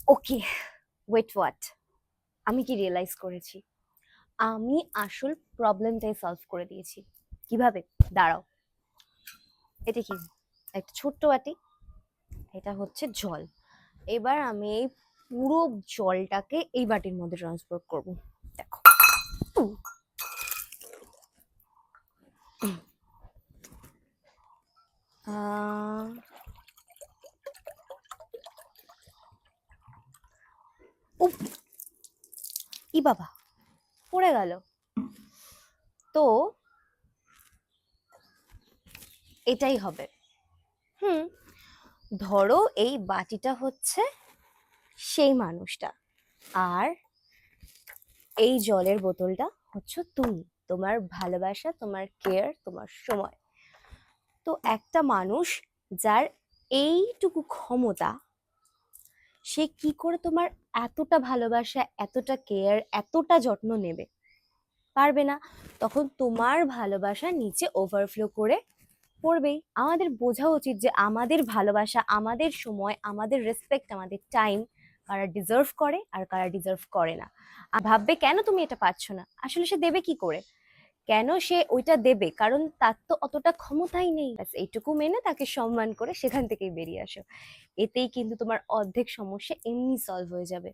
Okay, wait what? আমি কি realise করেছি, আমি আসল প্রবলেমটাই সলভ করে দিয়েছি। কিভাবে? দাঁড়াও, এটা কি? একটা ছোট্ট বাটি, এটা হচ্ছে জল। এবার আমি এই পুরো জলটাকে এই বাটির মধ্যে ট্রান্সফার করব। দেখো, উম, আহ, উফ, ই বাবা, পড়ে গেল। তো এটাই হবে। হুম, ধরো এই বাটিটা হচ্ছে সেই মানুষটা, আর এই জলের বোতলটা হচ্ছে তুমি, তোমার ভালোবাসা, তোমার কেয়ার, তোমার সময়। তো একটা মানুষ যার এইটুকু ক্ষমতা, সে কি করে তোমার এতটা ভালোবাসা, এতটা কেয়ার, এতটা যত্ন নেবে? পারবে না। তখন তোমার ভালোবাসা নিচে ওভারফ্লো করে পড়বেই। আমাদের বোঝা উচিত যে আমাদের ভালোবাসা, আমাদের সময়, আমাদের রেসপেক্ট, আমাদের টাইম কারা ডিজার্ভ করে আর কারা ডিজার্ভ করে না। আর ভাববে কেন তুমি এটা পাচ্ছ না, আসলে সে দেবে কি করে? কেন সে ওইটা দেবে? কারণ তার তো অতটা ক্ষমতাই নেই। ব্যাস এইটুকু মেনে তাকে সম্মান করে সেখান থেকেই বেরিয়ে আসো। এতেই কিন্তু তোমার অর্ধেক সমস্যা এমনি সলভ হয়ে যাবে।